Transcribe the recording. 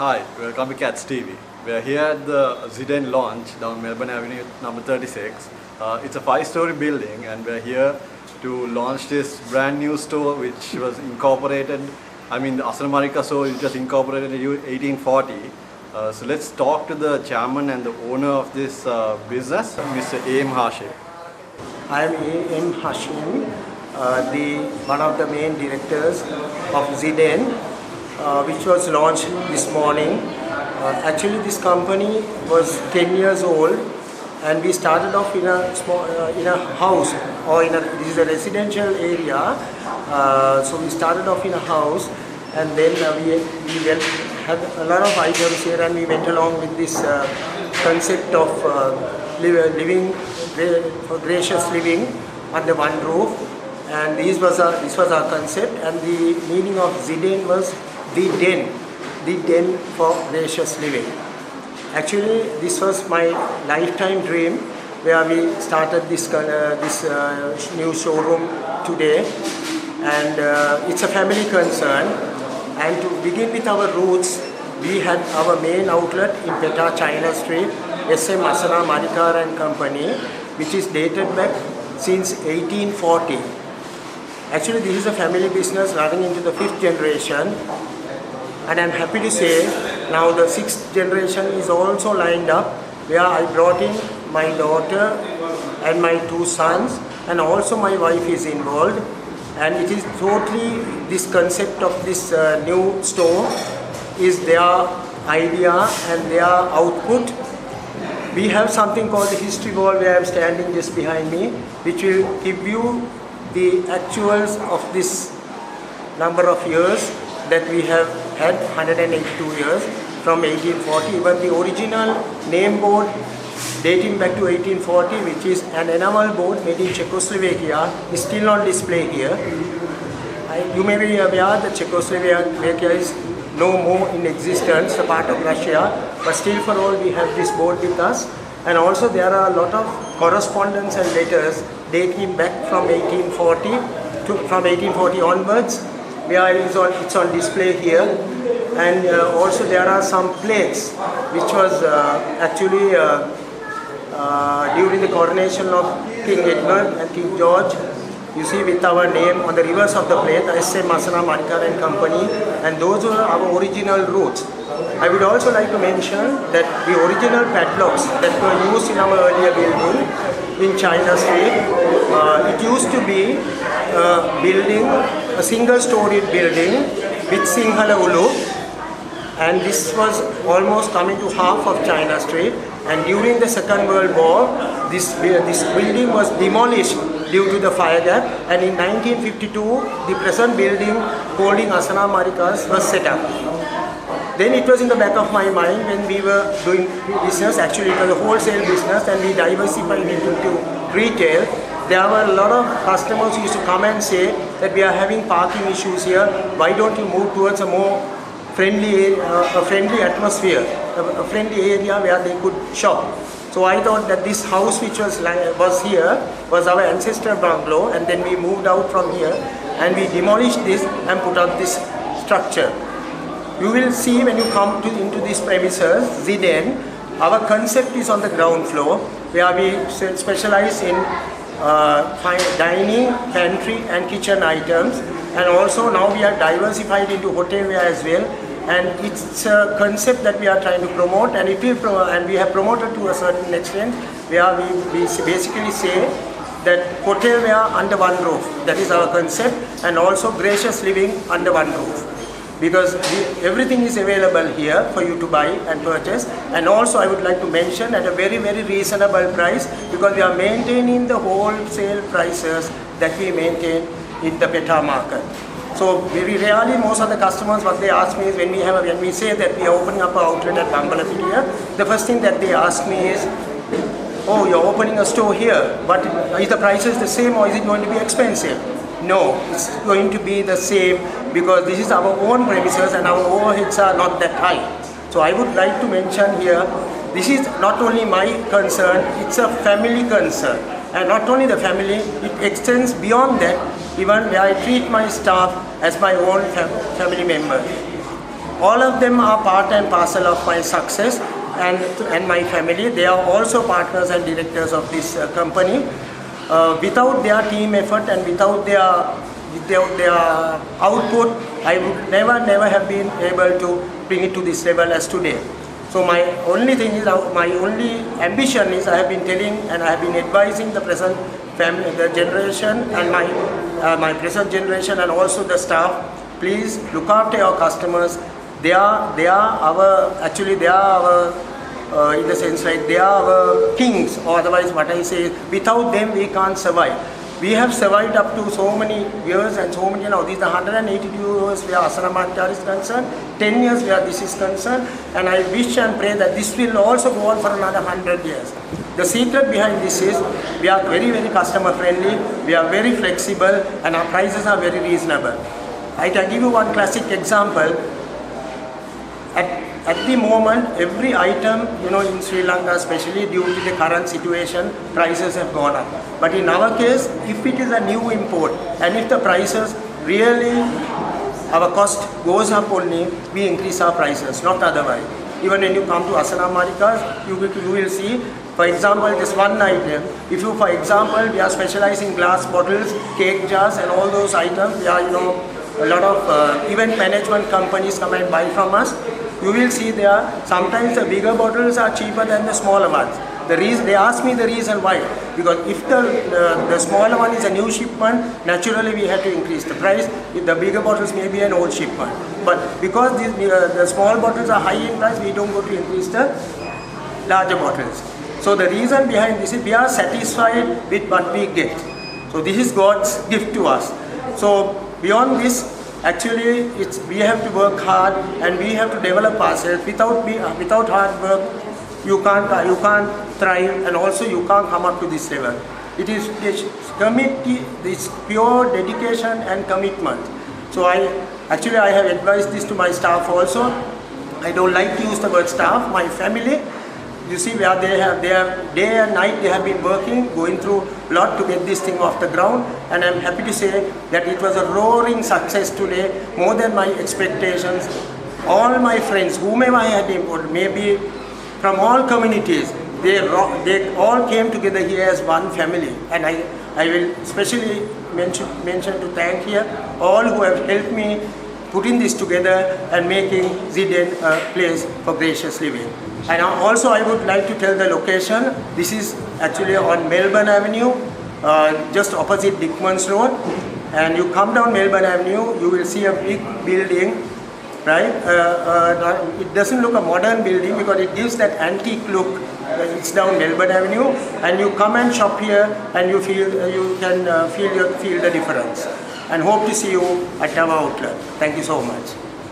Hi, welcome to Cats TV. We are here at the Zden launch down Melbourne Avenue number 36. It's a 5-story building and we're here to launch this brand new store which was incorporated, the Asana Marika store is just incorporated in 1840. So let's talk to the chairman and the owner of this business, Mr. Hashim. I am Hashim, one of the main directors of Zden, which was launched this morning. Actually, this company was 10 years old, and we started off in a house, or this is a residential area. So we started off in a house, and then we had a lot of items here, and we went along with this concept of living for gracious living under one roof. And this was our concept, and the meaning of Zden was the den for gracious living. Actually, this was my lifetime dream, where we started this new showroom today, and it's a family concern. And to begin with our roots, we had our main outlet in Peta, China Street, Sden Asana Marika and Company, which is dated back since 1840. Actually, this is a family business running into the 5th generation. And I'm happy to say now the 6th generation is also lined up, where I brought in my daughter and my 2 sons, and also my wife is involved. And it is totally, this concept of this new store is their idea and their output. We have something called the history wall, where I'm standing just behind me, which will give you the actuals of this number of years that we have had, 182 years from 1840. Even the original name board dating back to 1840, which is an enamel board made in Czechoslovakia, is still on display here. You may be aware that Czechoslovakia is no more in existence, a part of Russia, but still for all we have this board with us. And also there are a lot of correspondence and letters dating back from 1840 onwards, where it's on display here. And also there are some plates which was actually during the coronation of King Edward and King George. You see with our name on the reverse of the plate, Sden Asana Marika and Company, and those were our original roots. I would also like to mention that the original padlocks that were used in our earlier building in China Street, it used to be a single-storied building with Sinhala Ulu, and this was almost coming to half of China Street. And during the Second World War, this building was demolished due to the fire gap, and in 1952 the present building holding Asana Marikas was set up. Then it was in the back of my mind when we were doing business. Actually it was a wholesale business, and we diversified into retail. There were a lot of customers who used to come and say that we are having parking issues here, why don't you move towards a more friendly atmosphere, a friendly area where they could shop. So I thought that this house which was here was our ancestral bungalow, and then we moved out from here and we demolished this and put up this structure. You will see when you come into this premises, Zden, our concept is on the ground floor, where we specialize in dining, pantry and kitchen items, and also now we are diversified into hotelware as well. And it's a concept that we are trying to promote, and and we have promoted to a certain extent, where we basically say that hotelware under one roof, that is our concept, and also gracious living under one roof. Because everything is available here for you to buy and purchase. And also I would like to mention at a very, very reasonable price, because we are maintaining the wholesale prices that we maintain in the Peta market. So very rarely, most of the customers, what they ask me is when we say that we are opening up an outlet at Bambalapiti here, the first thing that they ask me is, oh, you're opening a store here, but is the prices the same or is it going to be expensive? No, it's going to be the same, because this is our own premises and our overheads are not that high. So I would like to mention here, this is not only my concern, it's a family concern. And not only the family, it extends beyond that, even where I treat my staff as my own family members. all of them are part and parcel of my success and my family. They are also partners and directors of this company. Without their team effort and without their output, I would never have been able to bring it to this level as today. So my only thing is, my only ambition is, I have been telling and I have been advising the present family, the generation and my present generation and also the staff, please look after your customers. They are our, actually they are our, in the sense like they are our kings, or otherwise what I say is, without them we can't survive. We have survived up to so many years and so many, these are 182 years where Asana Mahachar is concerned, 10 years where this is concerned, and I wish and pray that this will also go on for another 100 years. The secret behind this is, we are very, very customer friendly, we are very flexible, and our prices are very reasonable. I can give you one classic example. At the moment, every item, in Sri Lanka, especially due to the current situation, prices have gone up. But in our case, if it is a new import, and if the prices really, our cost goes up only, we increase our prices, not otherwise. Even when you come to Asana Mahachar, you will see, for example, this one item, if you, for example, we are specializing in glass bottles, cake jars, and all those items, we are, a lot of event management companies come and buy from us. You will see there, sometimes the bigger bottles are cheaper than the smaller ones. They ask me the reason why. Because if the smaller one is a new shipment, naturally we have to increase the price. If the bigger bottles may be an old shipment. But because the small bottles are high in price, we don't go to increase the larger bottles. So the reason behind this is, we are satisfied with what we get. So this is God's gift to us. So beyond this, actually, we have to work hard and we have to develop ourselves. Without hard work, you can't thrive, and also you can't come up to this level. It is this pure dedication and commitment. So I have advised this to my staff also. I don't like to use the word staff, my family. You see, where they have day and night, they have been working, going through a lot to get this thing off the ground, and I'm happy to say that it was a roaring success today, more than my expectations. All my friends, whomever I had imported, maybe from all communities, they all came together here as one family, and I will especially mention to thank here all who have helped me putting this together and making Zden a place for gracious living. And also I would like to tell the location. This is actually on Melbourne Avenue, just opposite Dickmans Road. And you come down Melbourne Avenue, you will see a big building, right? It doesn't look a modern building because it gives that antique look. It's down Melbourne Avenue, and you come and shop here, and you can feel the difference. And hope to see you at our outlet. Thank you so much.